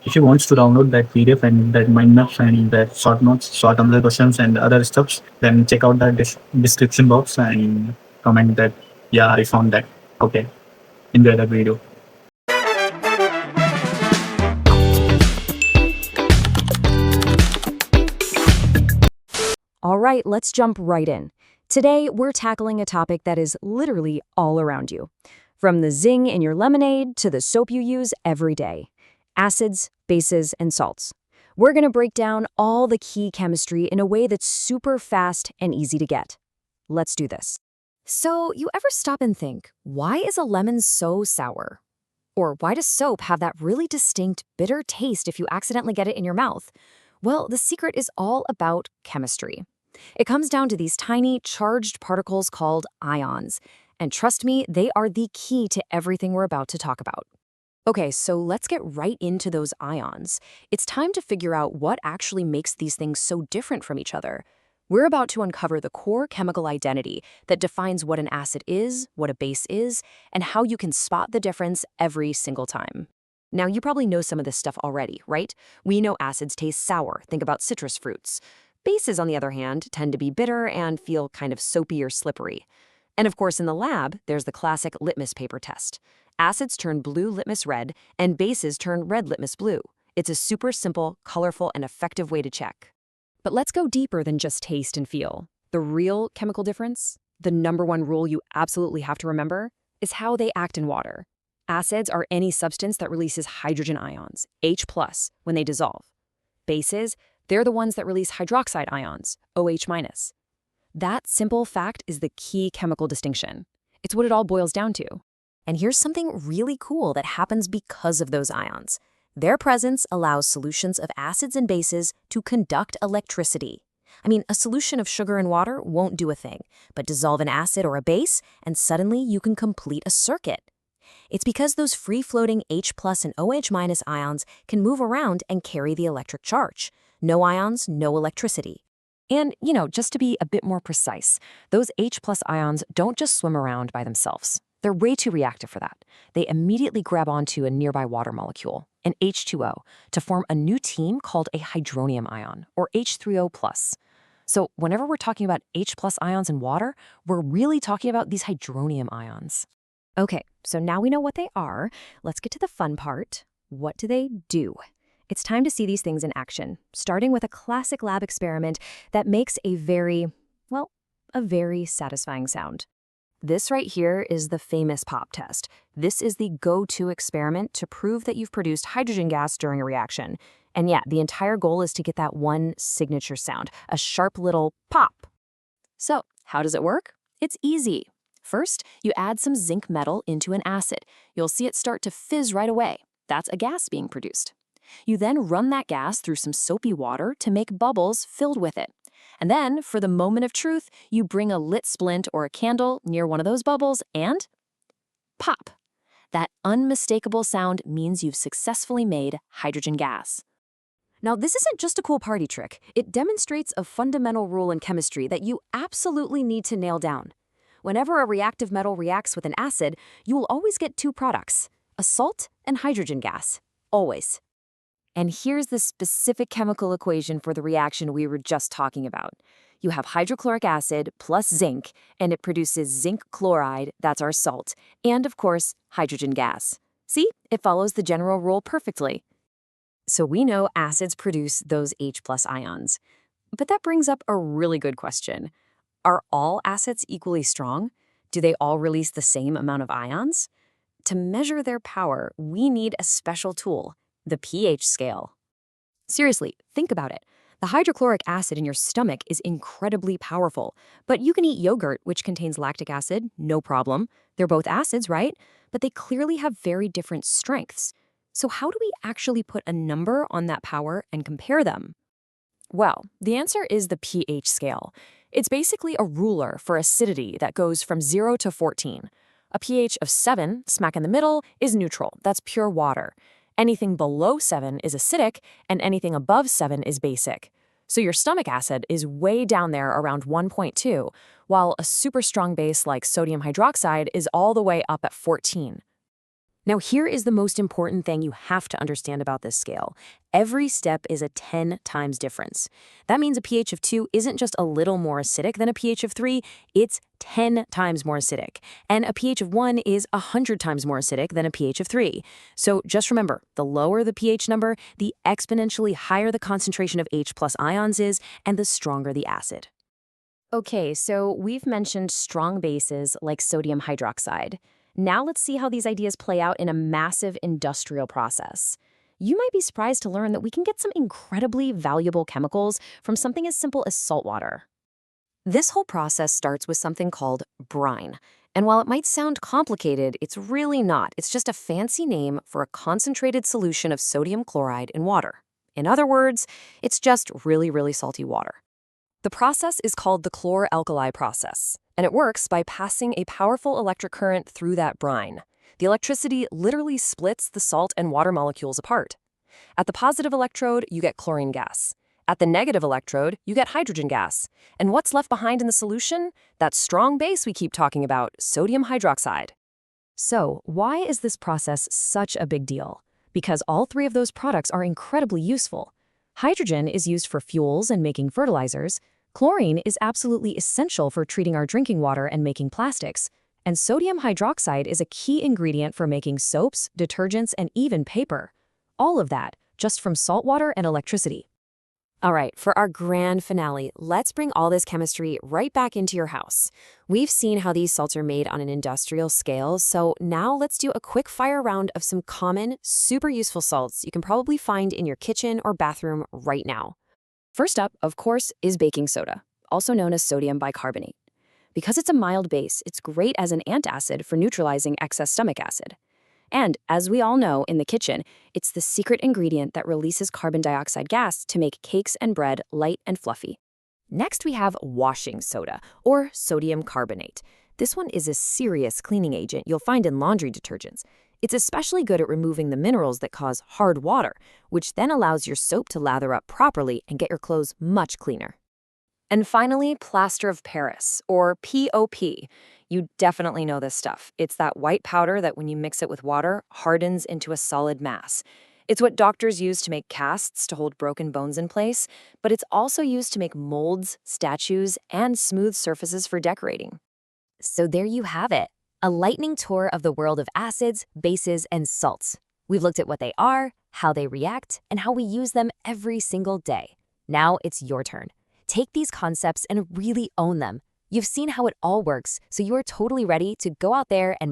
If you want to download that PDF and that mind maps and that short notes, short answer questions and other stuffs, then check out the description box and comment that, yeah, I found that. Okay. Enjoy the video. All right, let's jump right in. Today, we're tackling a topic that is literally all around you. From the zing in your lemonade to the soap you use every day. Acids, bases, and salts. We're going to break down all the key chemistry in a way that's super fast and easy to get. Let's do this. So, you ever stop and think, why is a lemon so sour? Or why does soap have that really distinct, bitter taste if you accidentally get it in your mouth? Well, the secret is all about chemistry. It comes down to these tiny, charged particles called ions. And trust me, they are the key to everything we're about to talk about. Okay, so let's get right into those ions. It's time to figure out what actually makes these things so different from each other. We're about to uncover the core chemical identity that defines what an acid is, what a base is, and how you can spot the difference every single time. Now, you probably know some of this stuff already, right? We know acids taste sour. Think about citrus fruits. Bases, on the other hand, tend to be bitter and feel kind of soapy or slippery. And of course, in the lab, there's the classic litmus paper test. Acids turn blue litmus red, and bases turn red litmus blue. It's a super simple, colorful, and effective way to check. But let's go deeper than just taste and feel. The real chemical difference, the number one rule you absolutely have to remember, is how they act in water. Acids are any substance that releases hydrogen ions, H+, when they dissolve. Bases, they're the ones that release hydroxide ions, OH-. That simple fact is the key chemical distinction. It's what it all boils down to. And here's something really cool that happens because of those ions. Their presence allows solutions of acids and bases to conduct electricity. I mean, a solution of sugar and water won't do a thing, but dissolve an acid or a base, and suddenly you can complete a circuit. It's because those free-floating H+ and OH- ions can move around and carry the electric charge. No ions, no electricity. And, just to be a bit more precise, those H+ ions don't just swim around by themselves. They're way too reactive for that. They immediately grab onto a nearby water molecule, an H2O, to form a new team called a hydronium ion, or H3O+. So whenever we're talking about H+ ions in water, we're really talking about these hydronium ions. Okay, so now we know what they are. Let's get to the fun part. What do they do? It's time to see these things in action, starting with a classic lab experiment that makes a very satisfying sound. This right here is the famous pop test. This is the go-to experiment to prove that you've produced hydrogen gas during a reaction. And yeah, the entire goal is to get that one signature sound, a sharp little pop. So, how does it work? It's easy. First, you add some zinc metal into an acid. You'll see it start to fizz right away. That's a gas being produced. You then run that gas through some soapy water to make bubbles filled with it. And then, for the moment of truth, you bring a lit splint or a candle near one of those bubbles and pop. That unmistakable sound means you've successfully made hydrogen gas. Now, this isn't just a cool party trick. It demonstrates a fundamental rule in chemistry that you absolutely need to nail down. Whenever a reactive metal reacts with an acid, you will always get two products, a salt and hydrogen gas. Always. And here's the specific chemical equation for the reaction we were just talking about. You have hydrochloric acid plus zinc, and it produces zinc chloride, that's our salt, and of course, hydrogen gas. See, it follows the general rule perfectly. So we know acids produce those H+ ions. But that brings up a really good question. Are all acids equally strong? Do they all release the same amount of ions? To measure their power, we need a special tool, the pH scale. Seriously, think about it. The hydrochloric acid in your stomach is incredibly powerful, but you can eat yogurt, which contains lactic acid, no problem. They're both acids, right? But they clearly have very different strengths. So how do we actually put a number on that power and compare them? Well, the answer is the pH scale. It's basically a ruler for acidity that goes from 0 to 14. A pH of 7, smack in the middle, is neutral. That's pure water. Anything below 7 is acidic, and anything above 7 is basic. So your stomach acid is way down there around 1.2, while a super strong base like sodium hydroxide is all the way up at 14. Now, here is the most important thing you have to understand about this scale. Every step is a 10 times difference. That means a pH of 2 isn't just a little more acidic than a pH of 3, it's 10 times more acidic. And a pH of 1 is 100 times more acidic than a pH of 3. So just remember, the lower the pH number, the exponentially higher the concentration of H+ ions is, and the stronger the acid. Okay, so we've mentioned strong bases like sodium hydroxide. Now let's see how these ideas play out in a massive industrial process. You might be surprised to learn that we can get some incredibly valuable chemicals from something as simple as salt water. This whole process starts with something called brine. And while it might sound complicated, it's really not. It's just a fancy name for a concentrated solution of sodium chloride in water. In other words, it's just really, really salty water. The process is called the Chlor-alkali process, and it works by passing a powerful electric current through that brine. The electricity literally splits the salt and water molecules apart. At the positive electrode, you get chlorine gas. At the negative electrode, you get hydrogen gas. And what's left behind in the solution? That strong base we keep talking about, sodium hydroxide. So, why is this process such a big deal? Because all three of those products are incredibly useful. Hydrogen is used for fuels and making fertilizers. Chlorine is absolutely essential for treating our drinking water and making plastics. And sodium hydroxide is a key ingredient for making soaps, detergents, and even paper. All of that just from salt water and electricity. All right, for our grand finale, let's bring all this chemistry right back into your house. We've seen how these salts are made on an industrial scale, so now let's do a quick fire round of some common, super useful salts you can probably find in your kitchen or bathroom right now. First up, of course, is baking soda, also known as sodium bicarbonate. Because it's a mild base, it's great as an antacid for neutralizing excess stomach acid. And as we all know in the kitchen, it's the secret ingredient that releases carbon dioxide gas to make cakes and bread light and fluffy. Next, we have washing soda, or sodium carbonate. This one is a serious cleaning agent you'll find in laundry detergents. It's especially good at removing the minerals that cause hard water, which then allows your soap to lather up properly and get your clothes much cleaner. And finally, plaster of Paris, or POP. You definitely know this stuff. It's that white powder that when you mix it with water, hardens into a solid mass. It's what doctors use to make casts to hold broken bones in place, but it's also used to make molds, statues, and smooth surfaces for decorating. So there you have it, a lightning tour of the world of acids, bases, and salts. We've looked at what they are, how they react, and how we use them every single day. Now it's your turn. Take these concepts and really own them. You've seen how it all works, so you are totally ready to go out there and